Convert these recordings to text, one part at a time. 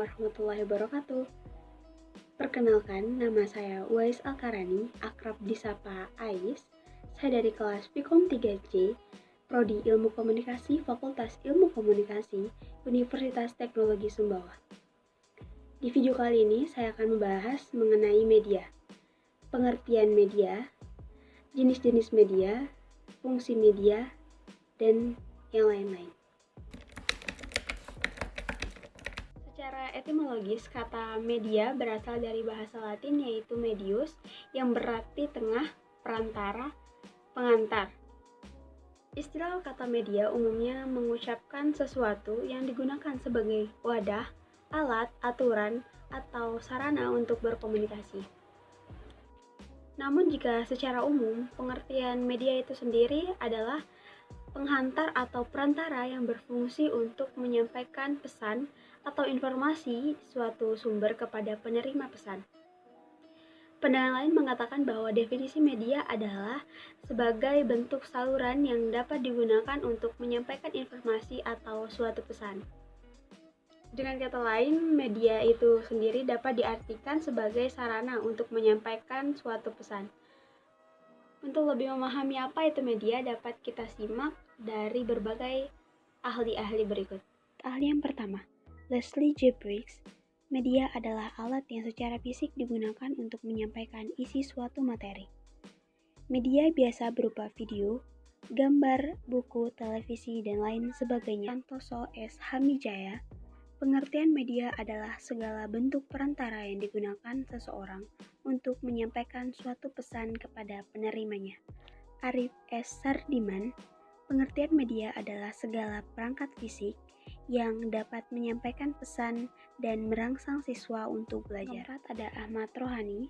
warahmatullahi wabarakatuh. Perkenalkan, nama saya Uwais Alkarani, akrab disapa Ais. Saya dari kelas Pikom 3C, Prodi Ilmu Komunikasi, Fakultas Ilmu Komunikasi, Universitas Teknologi Sumbawa. Di video kali ini saya akan membahas mengenai media, pengertian media, jenis-jenis media, fungsi media, dan yang lain-lain. Secara etimologis, kata media berasal dari bahasa Latin yaitu medius, yang berarti tengah, perantara, pengantar. Istilah kata media umumnya mengucapkan sesuatu yang digunakan sebagai wadah, alat, aturan, atau sarana untuk berkomunikasi. Namun jika secara umum, pengertian media itu sendiri adalah penghantar atau perantara yang berfungsi untuk menyampaikan pesan atau informasi suatu sumber kepada penerima pesan. Pandangan lain mengatakan bahwa definisi media adalah sebagai bentuk saluran yang dapat digunakan untuk menyampaikan informasi atau suatu pesan. Dengan kata lain, media itu sendiri dapat diartikan sebagai sarana untuk menyampaikan suatu pesan. Untuk lebih memahami apa itu media, dapat kita simak dari berbagai ahli-ahli berikut. Ahli yang pertama, Leslie J. Briggs. Media adalah alat yang secara fisik digunakan untuk menyampaikan isi suatu materi. Media biasa berupa video, gambar, buku, televisi, dan lain sebagainya. Santoso S. Hamijaya. Pengertian media adalah segala bentuk perantara yang digunakan seseorang untuk menyampaikan suatu pesan kepada penerimanya. Arif S. Sardiman. Pengertian media adalah segala perangkat fisik yang dapat menyampaikan pesan dan merangsang siswa untuk belajar. Keempat, ada Ahmad Rohani.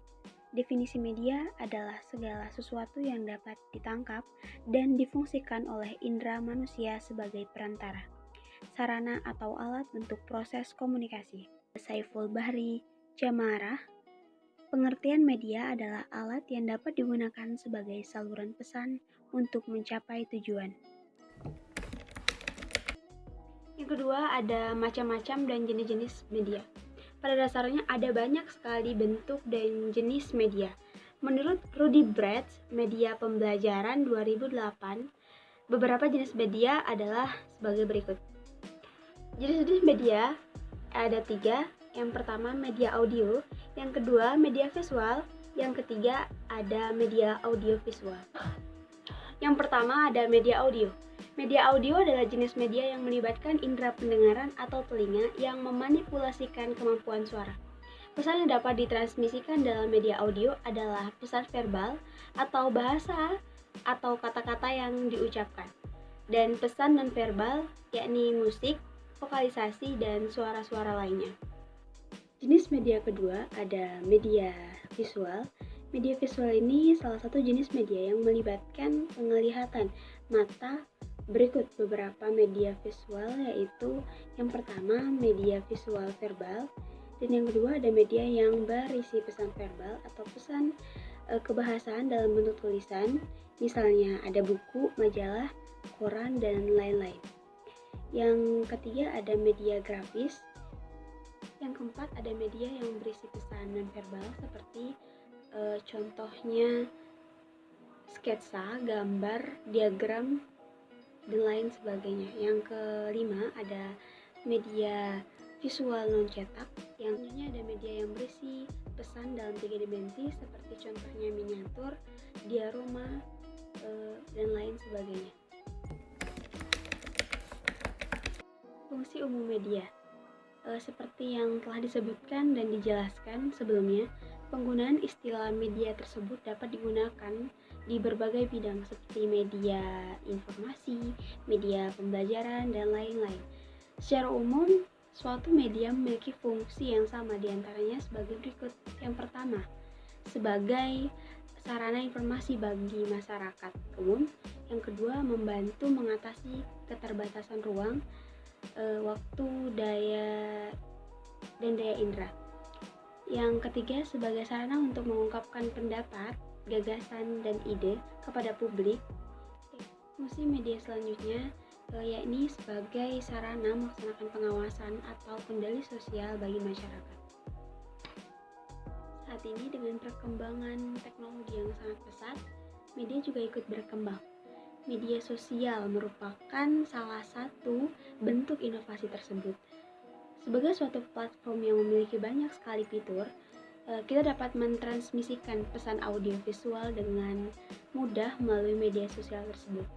Definisi media adalah segala sesuatu yang dapat ditangkap dan difungsikan oleh indera manusia sebagai perantara, sarana atau alat untuk proses komunikasi. Saiful Bahri Jamarah. Pengertian media adalah alat yang dapat digunakan sebagai saluran pesan untuk mencapai tujuan. Yang kedua, ada macam-macam dan jenis-jenis media. Pada dasarnya ada banyak sekali bentuk dan jenis media. Menurut Rudy Bretz, Media Pembelajaran 2008, beberapa jenis media adalah sebagai berikut. Jenis-jenis media ada 3. Yang pertama, media audio. Yang kedua, media visual. Yang ketiga, ada media audiovisual. Yang pertama, ada media audio. Media audio adalah jenis media yang melibatkan indera pendengaran atau telinga yang memanipulasikan kemampuan suara. Pesan yang dapat ditransmisikan dalam media audio adalah pesan verbal atau bahasa atau kata-kata yang diucapkan, dan pesan non-verbal yakni musik, vokalisasi, dan suara-suara lainnya. Jenis media kedua ada media visual. Media visual ini salah satu jenis media yang melibatkan penglihatan mata. Berikut beberapa media visual, yaitu yang pertama media visual verbal, dan yang kedua ada media yang berisi pesan verbal atau pesan kebahasaan dalam bentuk tulisan, misalnya ada buku, majalah, koran, dan lain-lain. Yang ketiga ada media grafis. Yang keempat ada media yang berisi pesan non-verbal seperti contohnya sketsa, gambar, diagram, dan lain sebagainya. Yang kelima ada media visual non-cetak, yang tentunya ada media yang berisi pesan dalam 3 dimensi seperti contohnya miniatur, diorama, dan lain sebagainya. Fungsi umum media seperti yang telah disebutkan dan dijelaskan sebelumnya, penggunaan istilah media tersebut dapat digunakan di berbagai bidang seperti media informasi, media pembelajaran, dan lain-lain. Secara umum, suatu media memiliki fungsi yang sama, diantaranya sebagai berikut. Yang pertama, sebagai sarana informasi bagi masyarakat umum. Yang kedua, membantu mengatasi keterbatasan ruang, waktu, daya, dan daya indera. Yang ketiga, sebagai sarana untuk mengungkapkan pendapat, gagasan, dan ide kepada publik. Fungsi media selanjutnya yakni sebagai sarana melaksanakan pengawasan atau kendali sosial bagi masyarakat. Saat ini dengan perkembangan teknologi yang sangat pesat, media juga ikut berkembang. Media sosial merupakan salah satu bentuk inovasi tersebut. Sebagai suatu platform yang memiliki banyak sekali fitur, kita dapat mentransmisikan pesan audiovisual dengan mudah melalui media sosial tersebut.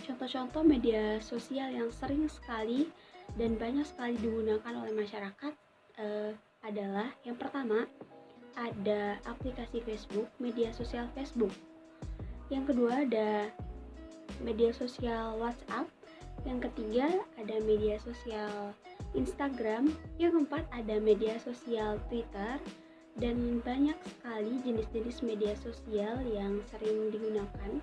Contoh-contoh media sosial yang sering sekali dan banyak sekali digunakan oleh masyarakat adalah yang pertama, ada aplikasi Facebook, media sosial Facebook. Yang kedua ada media sosial WhatsApp. Yang ketiga ada media sosial Instagram. Yang keempat ada media sosial Twitter. Dan banyak sekali jenis-jenis media sosial yang sering digunakan